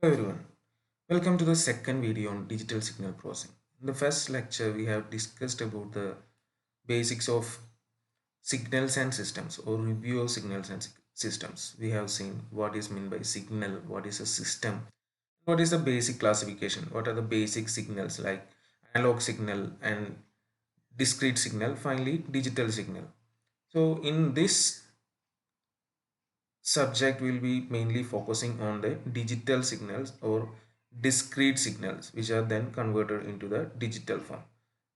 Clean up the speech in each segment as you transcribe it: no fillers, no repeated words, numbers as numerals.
Hello everyone, welcome to the second video on digital signal processing. In the first lecture, we have discussed about the basics of signals and systems or review of signals and systems. We have seen what is meant by signal, what is a system, what is the basic classification, what are the basic signals like analog signal and discrete signal, finally digital signal. So in this subject will be mainly focusing on the digital signals or discrete signals which are then converted into the digital form.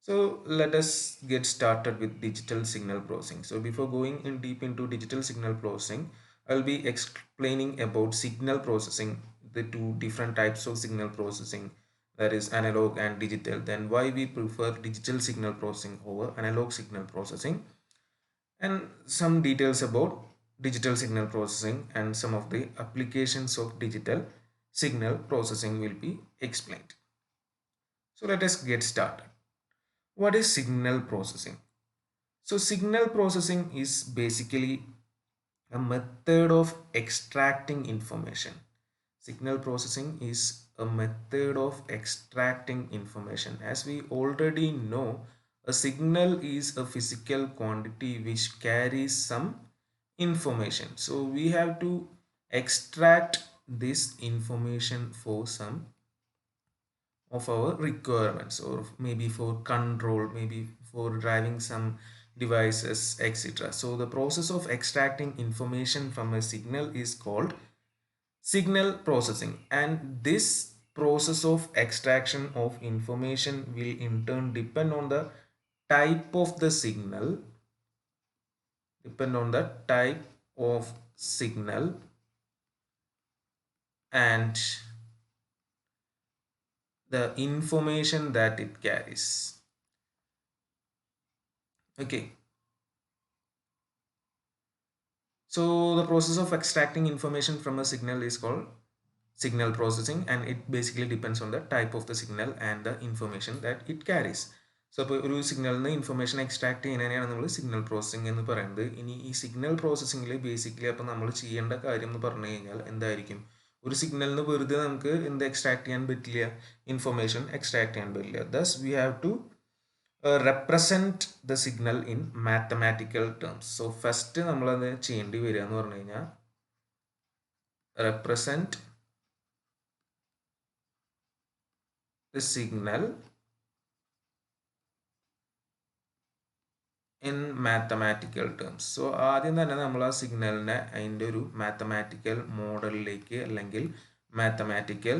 So let us get started with digital signal processing. So before going in deep into digital signal processing, I'll be explaining about signal processing, the two different types of signal processing, that is analog and digital, then why we prefer digital signal processing over analog signal processing, and some details about digital signal processing and some of the applications of digital signal processing will be explained. So let us get started. What is signal processing? So signal processing is basically a method of extracting information. Signal processing is a method of extracting information. As we already know, a signal is a physical quantity which carries some information. So we have to extract this information for some of our requirements, or maybe for control, maybe for driving some devices, etc. So the process of extracting information from a signal is called signal processing, and this process of extraction of information will in turn depend on the type of the signal, and the information that it carries. Okay, so the process of extracting information from a signal is called signal processing, and it basically depends on the type of the signal and the information that it carries. So ഇപ്പോൾ ഒരു സിഗ്നലിൽ നിന്ന് information extract ചെയ്യുന്നതിനെയാണ് നമ്മൾ signal processing എന്ന് പറയുന്നത്. ഇനി ഈ signal പ്രോസസ്സിങ്ങിൽ basically അപ്പോൾ നമ്മൾ ചെയ്യേണ്ട കാര്യം എന്ന് പറഞ്ഞു കഴിഞ്ഞാൽ എന്തായിരിക്കും? ഒരു സിഗ്നലിൽ നിന്ന് വെറുതെ നമുക്ക് എന്ത് എക്സ്ട്രാക്ട് ചെയ്യാൻ പറ്റില്ല, ഇൻഫർമേഷൻ എക്സ്ട്രാക്ട് ചെയ്യാൻ പറ്റില്ല. Thus we have to represent the signal in mathematical terms. So first നമ്മളത് ചെയ്യേണ്ടി വരിക എന്ന് പറഞ്ഞു കഴിഞ്ഞാൽ represent the signal in mathematical terms. So ആദ്യം തന്നെ നമ്മൾ ആ സിഗ്നലിനെ അതിൻ്റെ ഒരു മാത്തമാറ്റിക്കൽ മോഡലിലേക്ക് അല്ലെങ്കിൽ മാത്തമാറ്റിക്കൽ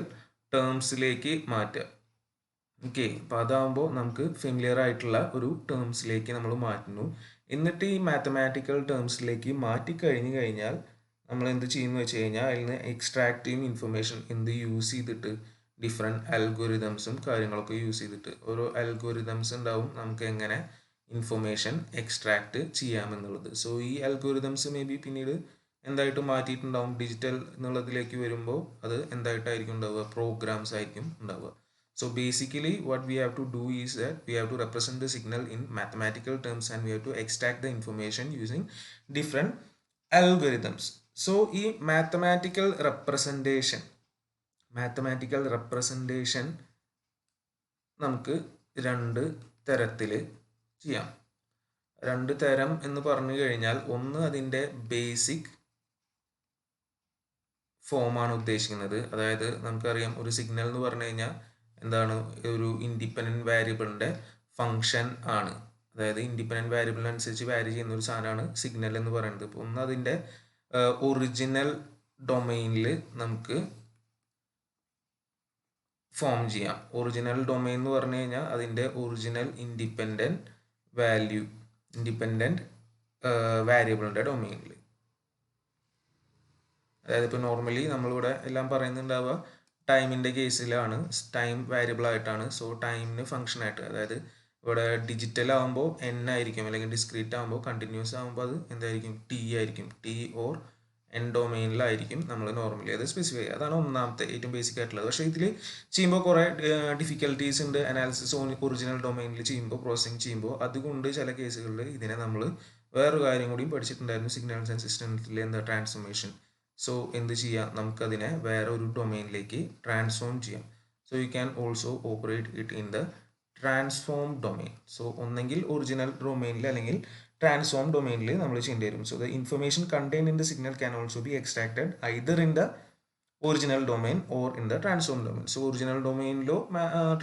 ടേംസിലേക്ക് മാറ്റുക. ഓക്കെ, അപ്പോൾ അതാകുമ്പോൾ നമുക്ക് ഫെമിലിയർ ആയിട്ടുള്ള ഒരു ടേംസിലേക്ക് നമ്മൾ മാറ്റുന്നു. എന്നിട്ട് ഈ മാത്തമാറ്റിക്കൽ ടേംസിലേക്ക് മാറ്റി കഴിഞ്ഞു കഴിഞ്ഞാൽ നമ്മൾ എന്ത് ചെയ്യുന്നു വെച്ച് കഴിഞ്ഞാൽ അതിൽ നിന്ന് എക്സ്ട്രാക്ട് ചെയ്യും ഇൻഫർമേഷൻ എന്ത് യൂസ് ചെയ്തിട്ട്, ഡിഫറെൻറ്റ് അൽഗോരിതംസും കാര്യങ്ങളൊക്കെ യൂസ് ചെയ്തിട്ട്. ഓരോ അൽഗോരിതംസ് ഉണ്ടാവും നമുക്ക് എങ്ങനെ ഇൻഫർമേഷൻ എക്സ്ട്രാക്ട് ചെയ്യാമെന്നുള്ളത്. സോ ഈ അൽഗോരിതംസ് മേ ബി പിന്നീട് എന്തായിട്ട് മാറ്റിയിട്ടുണ്ടാവും, ഡിജിറ്റൽ എന്നുള്ളതിലേക്ക് വരുമ്പോൾ അത് എന്തായിട്ടായിരിക്കും ഉണ്ടാവുക, പ്രോഗ്രാംസ് ആയിരിക്കും ഉണ്ടാവുക. So basically what we have to do is that we have to represent the signal in mathematical terms and we have to extract the information using different algorithms. So ഈ mathematical representation നമുക്ക് രണ്ട് തരത്തിൽ ചെയ്യാം. രണ്ട് തരം എന്ന് പറഞ്ഞു കഴിഞ്ഞാൽ ഒന്ന് അതിൻ്റെ ബേസിക് ഫോമാണ് ഉദ്ദേശിക്കുന്നത്. അതായത് നമുക്കറിയാം ഒരു സിഗ്നൽ എന്ന് പറഞ്ഞു കഴിഞ്ഞാൽ എന്താണ്, ഒരു ഇൻഡിപെൻഡൻറ്റ് വേരിയബിളിൻ്റെ ഫങ്ഷൻ ആണ്. അതായത് ഇൻഡിപെൻഡൻറ്റ് വേരിയബിളിനനുസരിച്ച് വാരി ചെയ്യുന്ന ഒരു സാധനമാണ് സിഗ്നൽ എന്ന് പറയുന്നത്. ഇപ്പോൾ ഒന്ന് അതിൻ്റെ ഒറിജിനൽ ഡൊമൈനിൽ നമുക്ക് ഫോം ചെയ്യാം. ഒറിജിനൽ ഡൊമൈൻ എന്ന് പറഞ്ഞു കഴിഞ്ഞാൽ അതിൻ്റെ ഒറിജിനൽ ഇൻഡിപെൻഡൻറ്റ് വേരിയബിളിൻ്റെ ഡൊമൈനിൽ. അതായത് ഇപ്പോൾ നോർമലി നമ്മളിവിടെ എല്ലാം പറയുന്നുണ്ടാവുക ടൈമിൻ്റെ കേസിലാണ്, ടൈം വേരിയബിൾ ആയിട്ടാണ്. സോ ടൈമിന് ഫംഗ്ഷൻ ആയിട്ട്, അതായത് ഇവിടെ ഡിജിറ്റൽ ആകുമ്പോൾ എൻ ആയിരിക്കും, അല്ലെങ്കിൽ ഡിസ്ക്രീറ്റ് ആകുമ്പോൾ കണ്ടിന്യൂസ് ആകുമ്പോൾ അത് എന്തായിരിക്കും, ടി ആയിരിക്കും. ടി ഓർ എൻ ഡൊമൈനിലായിരിക്കും നമ്മൾ നോർമലി അത് സ്പെസിഫൈ ചെയ്യുക. അതാണ് ഒന്നാമത്തെ ഏറ്റവും ബേസിക് ആയിട്ടുള്ളത്. പക്ഷേ ഇതിൽ ചെയ്യുമ്പോൾ കുറേ ഡിഫിക്കൽട്ടീസ് ഉണ്ട്. അനാലിസിസ് ഒറിജിനൽ ഡൊമൈനിൽ ചെയ്യുമ്പോൾ, പ്രോസസ്സിങ് ചെയ്യുമ്പോൾ, അതുകൊണ്ട് ചില കേസുകളിൽ ഇതിനെ നമ്മൾ വേറൊരു കാര്യം കൂടി പഠിച്ചിട്ടുണ്ടായിരുന്നു, സിഗ്നൽസ് ആൻഡ് സിസ്റ്റംസിലെ എന്താ ട്രാൻസ്ഫോർമേഷൻ. സോ എന്ത് ചെയ്യാം, നമുക്കതിനെ വേറെ ഒരു ഡൊമെയിനിലേക്ക് ട്രാൻസ്ഫോം ചെയ്യാം. So you can also operate it in the transform domain. So ഒന്നെങ്കിൽ ഒറിജിനൽ ഡൊമെയിനിൽ അല്ലെങ്കിൽ ട്രാൻസ്ഫോം ഡൊമെയിനിൽ നമ്മൾ ചെയ്യേണ്ടി വരും. So the information contained in the signal can also be extracted either in the original domain or in the transform domain. So original ഡൊമെയിനിലോ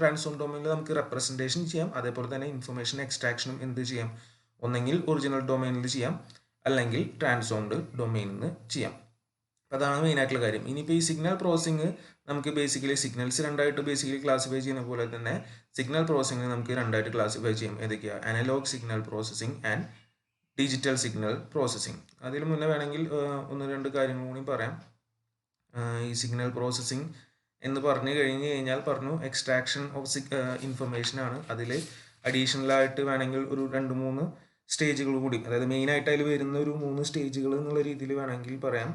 transform ഡൊമെയിനിലോ നമുക്ക് റെപ്രസെൻറ്റേഷൻ ചെയ്യാം. അതേപോലെ തന്നെ ഇൻഫർമേഷൻ എക്സ്ട്രാക്ഷനും എന്ത് ചെയ്യാം, ഒന്നെങ്കിൽ ഒറിജിനൽ ഡൊമെയിനിൽ ചെയ്യാം അല്ലെങ്കിൽ ട്രാൻസ്ഫോംഡ് ഡൊമെയിനിൽ നിന്ന് ചെയ്യാം. അതാണ് മെയിൻ ആയിട്ടുള്ള കാര്യം. ഇനിയിപ്പോൾ ഈ സിഗ്നൽ പ്രോസസ്സിങ് നമുക്ക് ബേസിക്കലി സിഗ്നൽസ് രണ്ടായിട്ട് ബേസിക്കലി ക്ലാസിഫൈ ചെയ്യുന്ന പോലെ തന്നെ സിഗ്നൽ പ്രോസസ്സിങ് നമുക്ക് രണ്ടായിട്ട് ക്ലാസിഫൈ ചെയ്യും. ഏതൊക്കെയാണ്? Analogue signal processing and digital signal processing. അതിൽ മുന്നേ വേണമെങ്കിൽ ഒന്ന് രണ്ട് കാര്യങ്ങൾ കൂടി പറയാം. ഈ സിഗ്നൽ പ്രോസസ്സിങ് എന്ന് പറഞ്ഞു കഴിഞ്ഞാൽ എക്സ്ട്രാക്ഷൻ ഓഫ് ഇൻഫർമേഷൻ ആണ്. അതിൽ അഡീഷണലായിട്ട് വേണമെങ്കിൽ ഒരു 2-3 സ്റ്റേജുകൾ കൂടി, അതായത് മെയിനായിട്ട് അതിൽ വരുന്ന ഒരു 3 സ്റ്റേജുകൾ എന്നുള്ള രീതിയിൽ വേണമെങ്കിൽ പറയാം.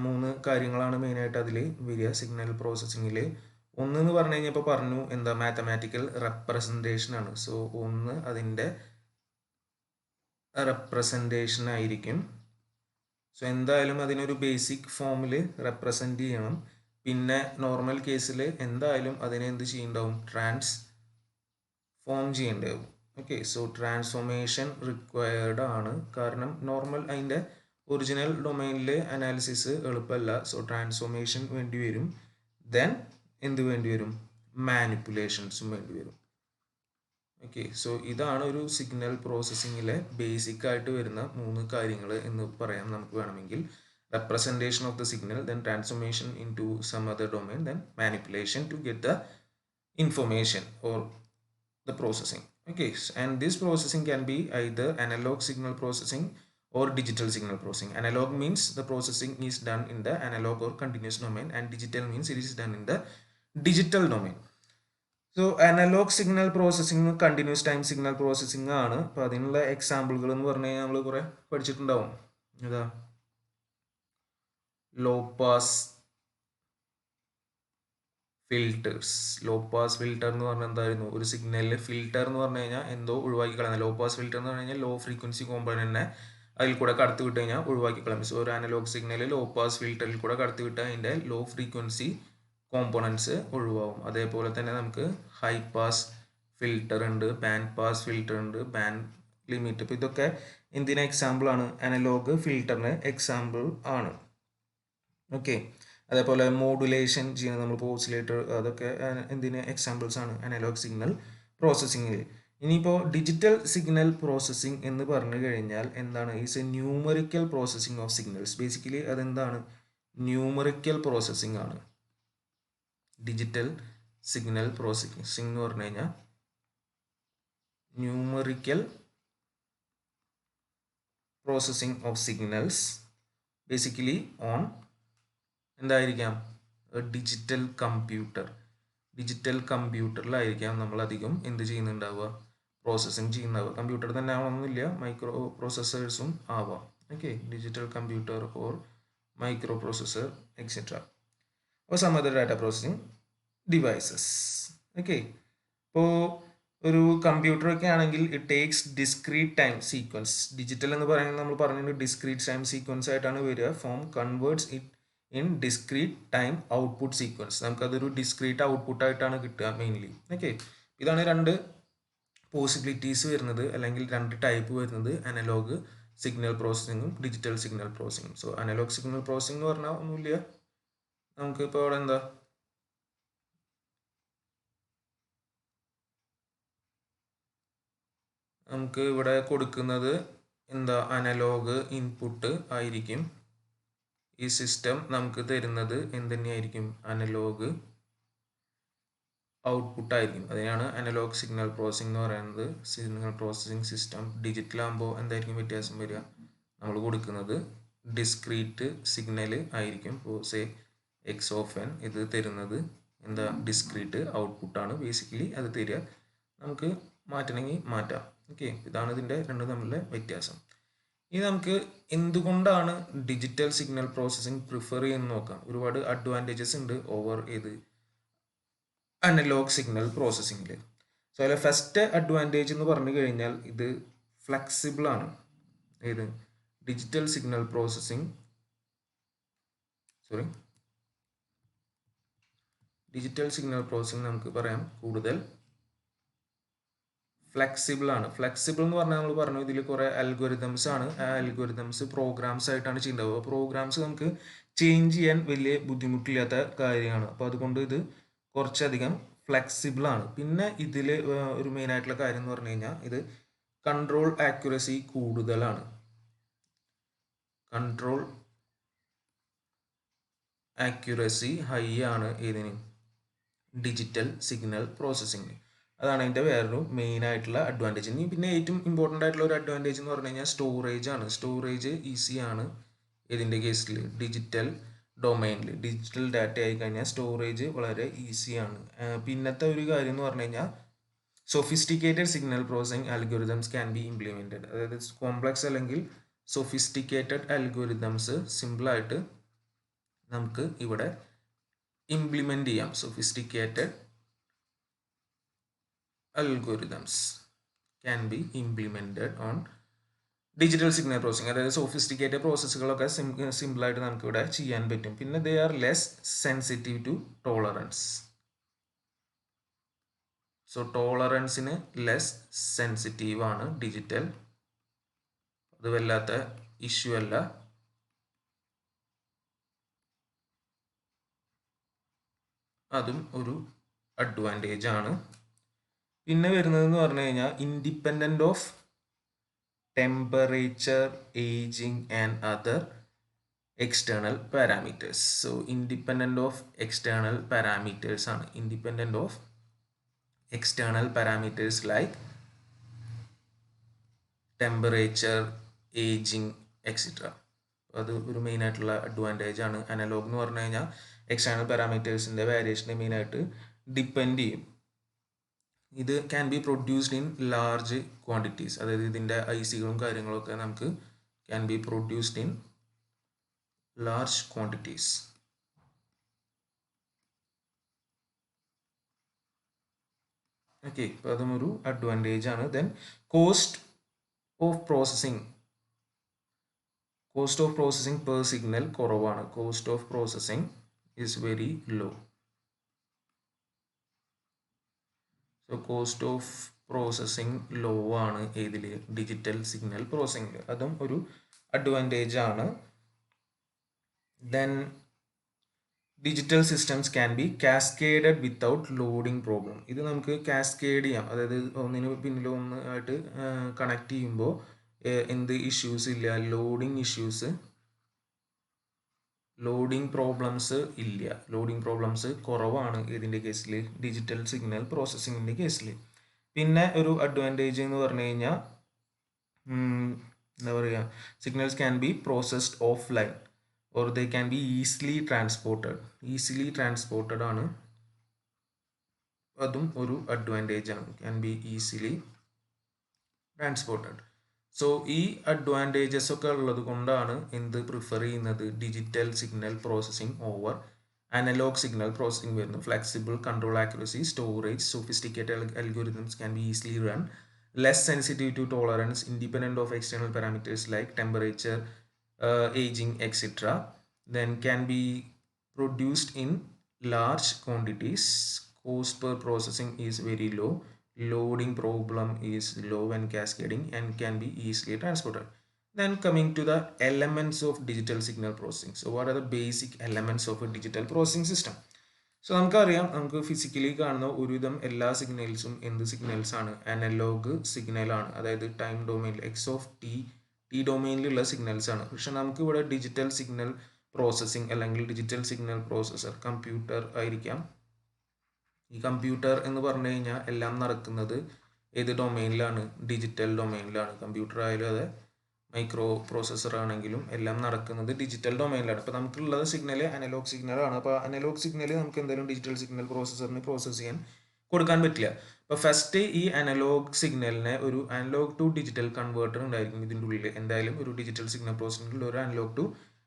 3 കാര്യങ്ങളാണ് മെയിനായിട്ട് അതിൽ വരിക സിഗ്നൽ പ്രോസസ്സിങ്ങിൽ. ഒന്നെന്ന് പറഞ്ഞു കഴിഞ്ഞാൽ ഇപ്പോൾ പറഞ്ഞു എന്താ, മാത്തമാറ്റിക്കൽ റെപ്രസെൻറ്റേഷൻ ആണ്. സോ ഒന്ന് അതിൻ്റെ റെപ്രസെൻറ്റേഷൻ ആയിരിക്കും. സോ എന്തായാലും അതിനൊരു ബേസിക് ഫോമിൽ റെപ്രസെൻറ്റ് ചെയ്യണം. പിന്നെ നോർമൽ കേസിൽ എന്തായാലും അതിനെ എന്ത് ചെയ്യുന്നുണ്ടാവും, ട്രാൻസ്ഫോം ചെയ്യേണ്ടതാവും. ഓക്കെ, സോ ട്രാൻസ്ഫോർമേഷൻ റിക്വയർഡ് ആണ്. കാരണം നോർമൽ അതിൻ്റെ ഒറിജിനൽ ഡൊമൈനിൽ അനാലിസിസ് എളുപ്പമല്ല. സോ ട്രാൻസ്ഫോർമേഷൻ വേണ്ടി വരും. ദെൻ എന്ത് വേണ്ടി വരും, മാനിപ്പുലേഷൻസും വേണ്ടി വരും. ഓക്കെ, സോ ഇതാണ് ഒരു സിഗ്നൽ പ്രോസസ്സിങ്ങിലെ ബേസിക് ആയിട്ട് വരുന്ന 3 കാര്യങ്ങൾ എന്ന് പറയാം നമുക്ക് വേണമെങ്കിൽ. Representation of the signal, then transformation into some other domain, then manipulation to get the information or the processing. Okay, and this processing can be either analog signal processing or digital signal processing. Analog means the processing is done in the analog or continuous domain, and digital means it is done in the digital domain. So analogue signal processing continuous time signal processing ആണ്. അപ്പോൾ അതിനുള്ള എക്സാമ്പിളുകൾ എന്ന് പറഞ്ഞു കഴിഞ്ഞാൽ നമ്മൾ കുറേ പഠിച്ചിട്ടുണ്ടാവും. ഏതാ, low pass filters. Low pass filter എന്ന് പറഞ്ഞാൽ എന്തായിരുന്നു, ഒരു സിഗ്നലിൽ ഫിൽറ്റർ എന്ന് പറഞ്ഞു കഴിഞ്ഞാൽ എന്തോ ഒഴിവാക്കി കളയുന്നത്. ലോ പാസ് ഫിൽറ്റർ എന്ന് പറഞ്ഞു കഴിഞ്ഞാൽ ലോ ഫ്രീക്വൻസി കോമ്പണന്റിനെ അതിൽ കൂടെ കടത്തി വിട്ട് കഴിഞ്ഞാൽ ഒഴിവാക്കി കളയും. സോ ഒരു അനലോഗ് സിഗ്നൽ ലോ പാസ് ഫിൽറ്ററിൽ കൂടെ കടത്തി വിട്ടാൽ അതിൻ്റെ ലോ ഫ്രീക്വൻസി കോമ്പോണൻസ് ഒഴിവാകും. അതേപോലെ തന്നെ നമുക്ക് ഹൈ പാസ് ഫിൽറ്റർ ഉണ്ട്, ബാൻഡ് പാസ് ഫിൽറ്റർ ഉണ്ട്, ബാൻഡ് ലിമിറ്റ്. ഇപ്പോൾ ഇതൊക്കെ എന്തിന് എക്സാമ്പിൾ ആണ്, അനലോഗ് ഫിൽറ്ററിന് എക്സാമ്പിൾ ആണ്. ഓക്കെ, അതേപോലെ മോഡുലേഷൻ ചെയ്യുന്നത് നമ്മൾ ഓസിലേറ്റർ, അതൊക്കെ എന്തിന് എക്സാമ്പിൾസ് ആണ് അനലോഗ് സിഗ്നൽ പ്രോസസ്സിങ്ങിൽ. ഇനിയിപ്പോൾ ഡിജിറ്റൽ സിഗ്നൽ പ്രോസസ്സിങ് എന്ന് പറഞ്ഞു കഴിഞ്ഞാൽ എന്താണ്, is A numerical processing of signals. Basically അതെന്താണ്, ന്യൂമറിക്കൽ പ്രോസസ്സിങ് ആണ്. ഡിജിറ്റൽ സിഗ്നൽ പ്രോസസ്സിങ് എന്ന് പറഞ്ഞു കഴിഞ്ഞാൽ numerical processing of signals basically on എന്തായിരിക്കാം, ഡിജിറ്റൽ കമ്പ്യൂട്ടർ. ഡിജിറ്റൽ കമ്പ്യൂട്ടറിലായിരിക്കാം നമ്മൾ അധികം എന്ത് ചെയ്യുന്നുണ്ടാവുക, പ്രോസസ്സിങ് ചെയ്യുന്നുണ്ടാവുക. കമ്പ്യൂട്ടർ തന്നെ ആവണമെന്നില്ല, മൈക്രോ പ്രോസസ്സേഴ്സും ആവാം. Okay, digital computer or micro processor etcetera or some other data processing devices. Okay, ഇപ്പോൾ ഒരു കമ്പ്യൂട്ടർ ഒക്കെ ആണെങ്കിൽ it takes discrete time sequence. Digital എന്ന് പറയുന്നത് നമ്മൾ പറഞ്ഞിട്ട് ഡിസ്ക്രീറ്റ് ടൈം സീക്വൻസ് ആയിട്ടാണ് വരിക. Form converts it in discrete time output sequence. നമുക്കതൊരു ഡിസ്ക്രീറ്റ് ഔട്ട്പുട്ട് ആയിട്ടാണ് കിട്ടുക മെയിൻലി. ഓക്കെ, ഇതാണ് 2 പോസിബിലിറ്റീസ് വരുന്നത്, അല്ലെങ്കിൽ 2 ടൈപ്പ് വരുന്നത്, അനലോഗ് സിഗ്നൽ പ്രോസസ്സിങ്ങും ഡിജിറ്റൽ സിഗ്നൽ പ്രോസസ്സിങ്ങും. സോ അനലോഗ് സിഗ്നൽ പ്രോസസ്സിംഗ് എന്ന് പറഞ്ഞാൽ ഒന്നുമില്ല, നമുക്ക് ഇപ്പോൾ അവിടെ എന്താ, നമുക്ക് ഇവിടെ കൊടുക്കുന്നത് എന്താ, അനലോഗ് ഇൻപുട്ട് ആയിരിക്കും. ഈ സിസ്റ്റം നമുക്ക് തരുന്നത് എന്തുതന്നെയായിരിക്കും, അനലോഗ് ഔട്ട്പുട്ട് ആയിരിക്കും. അതിനാണ് അനലോഗ് സിഗ്നൽ പ്രോസസ്സിംഗ് എന്ന് പറയുന്നത്. സിഗ്നൽ പ്രോസസ്സിംഗ് സിസ്റ്റം ഡിജിറ്റൽ ആകുമ്പോൾ എന്തായിരിക്കും വ്യത്യാസം വരിക, നമ്മൾ കൊടുക്കുന്നത് ഡിസ്ക്രീറ്റ് സിഗ്നൽ ആയിരിക്കും. ഇപ്പോൾ സേ എക്സ് ഓഫ് എൻ, ഇത് തരുന്നത് എന്താ, ഡിസ്ക്രീറ്റ് ഔട്ട്പുട്ടാണ് ബേസിക്കലി അത് തരിക. നമുക്ക് മാറ്റണമെങ്കിൽ മാറ്റാം. ഓക്കെ, ഇതാണ് ഇതിൻ്റെ 2 തമ്മിലുള്ള വ്യത്യാസം. ഇനി നമുക്ക് എന്തുകൊണ്ടാണ് ഡിജിറ്റൽ സിഗ്നൽ പ്രോസസ്സിംഗ് പ്രിഫർ ചെയ്യുന്നത് നോക്കാം. ഒരുപാട് അഡ്വാൻറ്റേജസ് ഉണ്ട് ഓവർ ഏത്, അനലോഗ് സിഗ്നൽ പ്രോസസ്സിങ്ങിൽ. സോ അതിലെ ഫസ്റ്റ് അഡ്വാൻറ്റേജ് എന്ന് പറഞ്ഞു കഴിഞ്ഞാൽ ഇത് ഫ്ലെക്സിബിൾ ആണ്. ഏത്, digital signal processing sorry digital signal processing നമുക്ക് പറയാം കൂടുതൽ ഫ്ലെക്സിബിൾ ആണ്. ഫ്ലെക്സിബിൾ എന്ന് പറഞ്ഞാൽ നമ്മൾ പറഞ്ഞു ഇതിൽ കുറേ അൽഗോരിതംസ് ആണ്. ആ അൽഗോരിതംസ് പ്രോഗ്രാംസ് ആയിട്ടാണ് ചെയ്യുന്നത്. പ്രോഗ്രാംസ് നമുക്ക് ചേഞ്ച് ചെയ്യാൻ വലിയ ബുദ്ധിമുട്ടില്ലാത്ത കാര്യമാണ്. അപ്പോൾ അതുകൊണ്ട് ഇത് കുറച്ചധികം ഫ്ലെക്സിബിൾ ആണ്. പിന്നെ ഇതിൽ ഒരു മെയിൻ ആയിട്ടുള്ള കാര്യം എന്ന് പറഞ്ഞു കഴിഞ്ഞാൽ ഇത് കൺട്രോൾ ആക്യുറസി കൂടുതലാണ്. കൺട്രോൾ ആക്യുറസി ഹൈ ആണ് ഇതിന് ഡിജിറ്റൽ സിഗ്നൽ പ്രോസസ്സിങ്ങിന്. അതാണ് അതിൻ്റെ വേറൊരു മെയിൻ ആയിട്ടുള്ള അഡ്വാൻറ്റേജ്. ഇനി പിന്നെ ഏറ്റവും ഇമ്പോർട്ടൻ്റ് ആയിട്ടുള്ള ഒരു അഡ്വാൻറ്റേജ് എന്ന് പറഞ്ഞു കഴിഞ്ഞാൽ സ്റ്റോറേജ് ആണ്. സ്റ്റോറേജ് ഈസി ആണ് ഇതിൻ്റെ കേസിൽ. ഡിജിറ്റൽ ഡൊമൈനിൽ ഡിജിറ്റൽ ഡാറ്റ ആയി കഴിഞ്ഞാൽ സ്റ്റോറേജ് വളരെ ഈസിയാണ്. പിന്നത്തെ ഒരു കാര്യം എന്ന് പറഞ്ഞു കഴിഞ്ഞാൽ sophisticated signal processing algorithms can be implemented. അതായത് കോംപ്ലക്സ് അല്ലെങ്കിൽ സൊഫിസ്റ്റിക്കേറ്റഡ് അൽഗോരിതംസ് സിമ്പിളായിട്ട് നമുക്ക് ഇവിടെ ഇംപ്ലിമെൻ്റ് ചെയ്യാം. Sophisticated algorithms can be implemented on digital signal processing. അതായത് സോഫിസ്റ്റിക്കേറ്റഡ് പ്രോസസ്സുകളൊക്കെ സിമ്പിളായിട്ട് നമുക്ക് ഇവിടെ ചെയ്യാൻ പറ്റും. പിന്നെ they are less sensitive to tolerance. So ടോളറൻസിന് ലെസ് സെൻസിറ്റീവ് ആണ് ഡിജിറ്റൽ. അത് വല്ലാത്ത ഇഷ്യൂ അല്ല. അതും ഒരു അഡ്വാൻറ്റേജ് ആണ്. പിന്നെ വരുന്നതെന്ന് പറഞ്ഞു കഴിഞ്ഞാൽ independent of temperature, ageing and other external parameters. So independent of external parameters ആണ്. Independent of external parameters like temperature, ageing etcetera. അത് ഒരു മെയിൻ ആയിട്ടുള്ള അഡ്വാൻറ്റേജ് ആണ്. അനലോഗ് എന്ന് പറഞ്ഞു കഴിഞ്ഞാൽ എക്സ്റ്റേണൽ പാരാമീറ്റേഴ്സിൻ്റെ വാരിയേഷനെ മെയിനായിട്ട് ഡിപ്പെൻഡ് ചെയ്യും. ഇത് can be produced in large quantities. അതായത് ഇതിൻ്റെ ഐസികളും കാര്യങ്ങളൊക്കെ നമുക്ക് can be produced in large quantities. Okay, അപ്പോൾ അതും ഒരു അഡ്വാൻറ്റേജ് ആണ്. Then cost of processing per signal കുറവാണ്. Cost of processing is very low. So cost of processing low ആണ് ഏതിൽ? Digital signal processing. അതും ഒരു അഡ്വാൻറ്റേജ് ആണ്. Then digital systems can be cascaded without loading problem. ഇത് നമുക്ക് cascade ചെയ്യാം. അതായത് ഒന്നിന് പിന്നിൽ ഒന്ന് ആയിട്ട് കണക്ട് ചെയ്യുമ്പോൾ എന്ത് ഇഷ്യൂസ് ഇല്ല, ലോഡിംഗ് പ്രോബ്ലംസ് ഇല്ല. ലോഡിംഗ് പ്രോബ്ലംസ് കുറവാണ് ഇതിൻ്റെ കേസിൽ, ഡിജിറ്റൽ സിഗ്നൽ പ്രോസസ്സിങ്ങിൻ്റെ കേസിൽ. പിന്നെ ഒരു അഡ്വാൻറ്റേജ് എന്ന് പറഞ്ഞു കഴിഞ്ഞാൽ എന്താ പറയുക, signals can be processed offline or they can be easily transported ആണ്. അതും ഒരു അഡ്വാൻറ്റേജ് ആണ്. Can be easily transported. So ഈ അഡ്വാൻറ്റേജസ് ഒക്കെ ഉള്ളത് കൊണ്ടാണ് എന്ത് പ്രിഫർ ചെയ്യുന്നത്? Digital signal processing over analog signal processing വരുന്നു. Flexible, control accuracy, storage, sophisticated algorithms can be easily run, less sensitive to tolerance, independent of external parameters like temperature, ageing etcetera, then can be produced in large quantities. Cost per processing is very low. Loading problem is low when cascading and can be easily transported. Then coming to the elements of digital signal processing. So what are the basic elements of a digital processing system? So നമുക്കറിയാം, നമുക്ക് physically കാണുന്ന ഒരുവിധം എല്ലാ സിഗ്നൽസും എന്ത് signals ആണ്? Analogue സിഗ്നലാണ്. അതായത് time ഡൊമൈനിൽ എക്സ് ഓഫ് ടി ഡൊമൈനിലുള്ള സിഗ്നൽസ് ആണ്. പക്ഷെ നമുക്ക് ഇവിടെ ഡിജിറ്റൽ സിഗ്നൽ പ്രോസസ്സിംഗ് അല്ലെങ്കിൽ ഡിജിറ്റൽ സിഗ്നൽ പ്രോസസ്സർ കമ്പ്യൂട്ടർ ആയിരിക്കാം. ഈ കമ്പ്യൂട്ടർ എന്ന് പറഞ്ഞു കഴിഞ്ഞാൽ എല്ലാം നടക്കുന്നത് ഏത് ഡൊമൈനിലാണ്? ഡിജിറ്റൽ ഡൊമൈനിലാണ്. കമ്പ്യൂട്ടർ ആയാലും അതെ, മൈക്രോ പ്രോസസ്സർ ആണെങ്കിലും എല്ലാം നടക്കുന്നത് ഡിജിറ്റൽ ഡൊമൈനിലാണ്. അപ്പോൾ നമുക്കുള്ളത് സിഗ്നൽ അനലോഗ് സിഗ്നലാണ്. അപ്പോൾ അനലോഗ് സിഗ്നൽ നമുക്ക് എന്തായാലും ഡിജിറ്റൽ സിഗ്നൽ പ്രോസസ്സറിന് പ്രോസസ്സ് ചെയ്യാൻ കൊടുക്കാൻ പറ്റില്ല. അപ്പോൾ ഫസ്റ്റ് ഈ അനലോഗ് സിഗ്നലിനെ ഒരു അനലോഗ് ടു ഡിജിറ്റൽ കൺവേർട്ടർ ഉണ്ടായിരിക്കും ഇതിൻ്റെ ഉള്ളിൽ. എന്തായാലും ഒരു ഡിജിറ്റൽ സിഗ്നൽ പ്രോസസ്സിംഗിൽ ഒരു അനലോഗ് ടു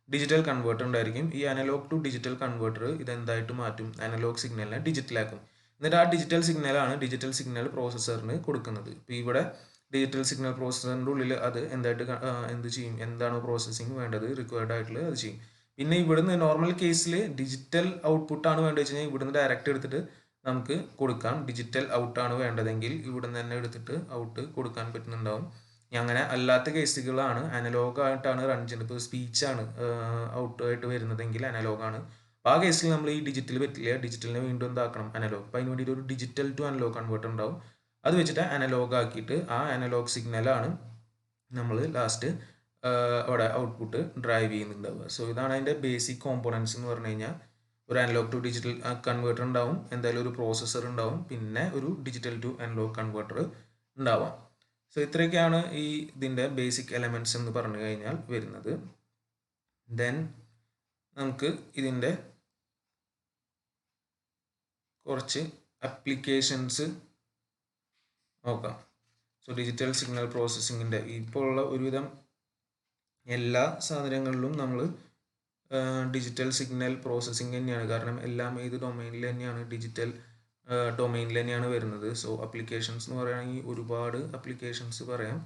ഡിജിറ്റൽ കൺവേർട്ടർ ഉണ്ടായിരിക്കും. ഈ അനലോഗ് ടു ഡിജിറ്റൽ കൺവേർട്ടർ ഇതെന്തായിട്ട് മാറ്റും? അനലോഗ് സിഗ്നലിനെ ഡിജിറ്റലാക്കും. എന്നിട്ട് ആ ഡിജിറ്റൽ സിഗ്നലാണ് ഡിജിറ്റൽ സിഗ്നൽ പ്രോസസ്സറിന് കൊടുക്കുന്നത്. ഇപ്പോൾ ഇവിടെ ഡിജിറ്റൽ സിഗ്നൽ പ്രോസസ്സറിൻ്റെ ഉള്ളിൽ അത് എന്തായിട്ട് എന്ത് ചെയ്യും? എന്താണോ പ്രോസസ്സിങ് വേണ്ടത്, റിക്വയർഡ് ആയിട്ടുള്ളത് അത് ചെയ്യും. പിന്നെ ഇവിടുന്ന് നോർമൽ കേസിൽ ഡിജിറ്റൽ ഔട്ട്പുട്ടാണ് വേണ്ടത് വെച്ച് കഴിഞ്ഞാൽ ഇവിടുന്ന് ഡയറക്റ്റ് എടുത്തിട്ട് നമുക്ക് കൊടുക്കാം. ഡിജിറ്റൽ ഔട്ടാണ് വേണ്ടതെങ്കിൽ ഇവിടുന്ന് തന്നെ എടുത്തിട്ട് ഔട്ട് കൊടുക്കാൻ പറ്റുന്നുണ്ടാവും. അങ്ങനെ അല്ലാത്ത കേസുകളാണ് അനലോഗ് ആയിട്ടാണ് റൺ ചെയ്യുന്നത്. ഇപ്പോൾ സ്പീച്ചാണ് ഔട്ട് ആയിട്ട് വരുന്നതെങ്കിൽ അനലോഗാണ്. അപ്പോൾ ആ കേസിൽ നമ്മൾ ഈ ഡിജിറ്റൽ പറ്റില്ല. ഡിജിറ്റലിനെ വീണ്ടും എന്താക്കണം, അനലോഗ്. അപ്പോൾ അതിന് വേണ്ടിയിട്ട് ഒരു ഡിജിറ്റൽ ടു അനലോഗ് കൺവേർട്ടർ ഉണ്ടാവും. അത് വെച്ചിട്ട് അനലോഗ് ആക്കിയിട്ട് ആ അനലോഗ് സിഗ്നലാണ് നമ്മൾ ലാസ്റ്റ് അവിടെ ഔട്ട്പുട്ട് ഡ്രൈവ് ചെയ്യുന്നുണ്ടാവുക. സോ ഇതാണ് അതിൻ്റെ ബേസിക് കോമ്പോണൻസ് എന്ന് പറഞ്ഞു കഴിഞ്ഞാൽ. ഒരു അനലോഗ് ടു ഡിജിറ്റൽ കൺവേർട്ടർ ഉണ്ടാവും, എന്തായാലും ഒരു പ്രോസസ്സർ ഉണ്ടാവും, പിന്നെ ഒരു ഡിജിറ്റൽ ടു അനലോഗ് കൺവേർട്ടർ ഉണ്ടാവാം. സോ ഇത്രയൊക്കെയാണ് ഈ ഇതിൻ്റെ ബേസിക് എലമെൻറ്റ്സ് എന്ന് പറഞ്ഞു കഴിഞ്ഞാൽ വരുന്നത്. ദെൻ നമുക്ക് ഇതിൻ്റെ കുറച്ച് അപ്ലിക്കേഷൻസ് നോക്കാം. സോ ഡിജിറ്റൽ സിഗ്നൽ പ്രോസസ്സിങ്ങിൻ്റെ ഇപ്പോൾ ഉള്ള ഒരുവിധം എല്ലാ സാധനങ്ങളിലും നമ്മൾ ഡിജിറ്റൽ സിഗ്നൽ പ്രോസസ്സിങ് തന്നെയാണ്. കാരണം എല്ലാം ഏത് ഡൊമൈനിൽ തന്നെയാണ്, ഡിജിറ്റൽ ഡൊമൈനിൽ തന്നെയാണ് വരുന്നത്. സോ അപ്ലിക്കേഷൻസ് എന്ന് പറയുകയാണെങ്കിൽ ഒരുപാട് അപ്ലിക്കേഷൻസ് പറയാം.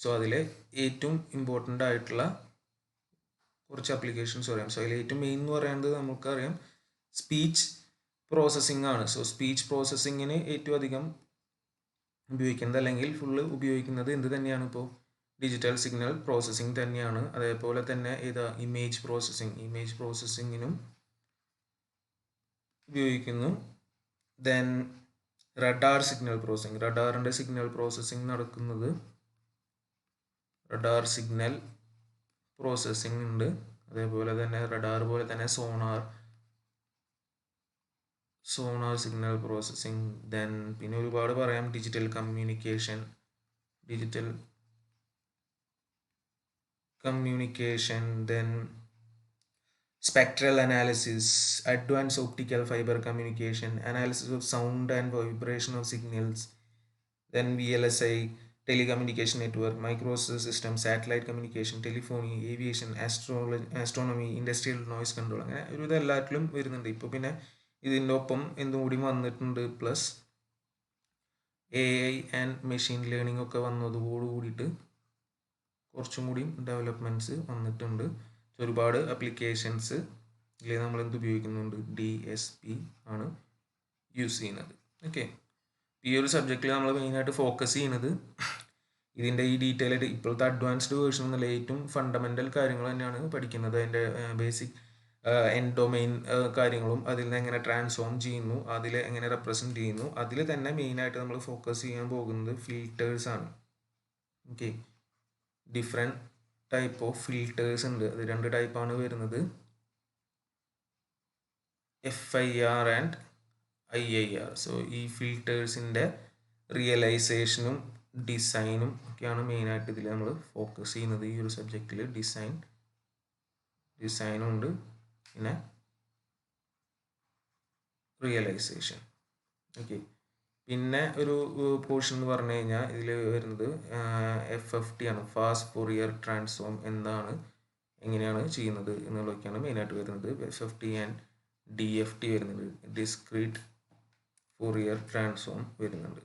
സോ അതിലെ ഏറ്റവും ഇമ്പോർട്ടൻ്റ് ആയിട്ടുള്ള കുറച്ച് അപ്ലിക്കേഷൻസ് പറയാം. സോ അതിൽ ഏറ്റവും മെയിൻ എന്ന് പറയുന്നത് നമുക്കറിയാം സ്പീച്ച് പ്രോസസ്സിംഗ് ആണ്. സോ സ്പീച്ച് പ്രോസസ്സിങ്ങിന് ഏറ്റവും അധികം ഉപയോഗിക്കുന്നത് അല്ലെങ്കിൽ ഫുള്ള് ഉപയോഗിക്കുന്നത് എന്ത് തന്നെയാണ്, ഇപ്പോൾ ഡിജിറ്റൽ സിഗ്നൽ പ്രോസസ്സിംഗ് തന്നെയാണ്. അതേപോലെ തന്നെ ഇമേജ് പ്രോസസ്സിങ്ങിനും ഉപയോഗിക്കുന്നു. ദെൻ റഡാർ സിഗ്നൽ പ്രോസസ്സിംഗ്, റഡാറിൻ്റെ സിഗ്നൽ പ്രോസസ്സിംഗ് നടക്കുന്നത് റഡാർ സിഗ്നൽ പ്രോസസ്സിംഗ് ഉണ്ട്. അതേപോലെ തന്നെ റഡാർ പോലെ തന്നെ സോണാർ സിഗ്നൽ പ്രോസസ്സിംഗ്. ദെൻ പിന്നെ ഒരുപാട് പറയാം. Digital communication, then spectral analysis, advanced optical fiber communication, analysis of sound and vibration of signals, then VLSI, telecommunication network, microsystem system, satellite communication, telephony, aviation, astronomy, industrial noise control. അങ്ങനെ ഒരു ഇതെല്ലാറ്റിലും വരുന്നുണ്ട്. ഇപ്പോൾ പിന്നെ ഇതിൻ്റെ ഒപ്പം എന്തും കൂടി വന്നിട്ടുണ്ട്, plus AI and machine learning ഒക്കെ വന്നതോട് കൂടിയിട്ട് കുറച്ചും കൂടി ഡെവലപ്മെൻറ്റ്സ് വന്നിട്ടുണ്ട്. ഒരുപാട് അപ്ലിക്കേഷൻസ് ഇതിൽ നമ്മൾ എന്ത് ഉപയോഗിക്കുന്നുണ്ട്, DSP ആണ് യൂസ് ചെയ്യുന്നത്. ഓക്കെ, ഈ ഒരു സബ്ജക്റ്റിൽ നമ്മൾ മെയിനായിട്ട് ഫോക്കസ് ചെയ്യുന്നത് ഇതിൻ്റെ ഈ ഡീറ്റെയിൽ ആയിട്ട് ഇപ്പോഴത്തെ അഡ്വാൻസ്ഡ് വേർഷൻ എന്നല്ല, ഏറ്റവും ഫണ്ടമെൻ്റൽ കാര്യങ്ങൾ തന്നെയാണ് പഠിക്കുന്നത്. അതിൻ്റെ ബേസിക് ഡൊമൈൻ കാര്യങ്ങളും അതിൽ നിന്ന് എങ്ങനെ ട്രാൻസ്ഫോം ചെയ്യുന്നു, അതിൽ എങ്ങനെ റെപ്രസെൻറ്റ് ചെയ്യുന്നു, അതിൽ തന്നെ മെയിനായിട്ട് നമ്മൾ ഫോക്കസ് ചെയ്യാൻ പോകുന്നത് ഫിൽറ്റേഴ്സ് ആണ്. Okay, different type of filters ഉണ്ട്. അത് 2 ടൈപ്പാണ് വരുന്നത്, FIR ആൻഡ് IIR. സോ ഈ ഫിൽറ്റേഴ്സിൻ്റെ റിയലൈസേഷനും ഡിസൈനും ഒക്കെയാണ് മെയിനായിട്ട് ഇതിൽ നമ്മൾ ഫോക്കസ് ചെയ്യുന്നത്. ഈ ഒരു സബ്ജക്റ്റിൽ ഡിസൈനും ഉണ്ട്, പിന്നെ റിയലൈസേഷൻ. ഓക്കെ, പിന്നെ ഒരു പോർഷൻ എന്ന് പറഞ്ഞു കഴിഞ്ഞാൽ ഇതിൽ വരുന്നത് FFT ആണ്, ഫാസ്റ്റ് ഫോറിയർ ട്രാൻസ്ഫോം. എങ്ങനെയാണ് ചെയ്യുന്നത് എന്നുള്ളതൊക്കെയാണ് മെയിനായിട്ട് വരുന്നത്. FFT ആൻഡ് DFT വരുന്നുണ്ട്, ഡിസ്ക്രീറ്റ് ഫോറിയർ ട്രാൻസ്ഫോം വരുന്നുണ്ട്.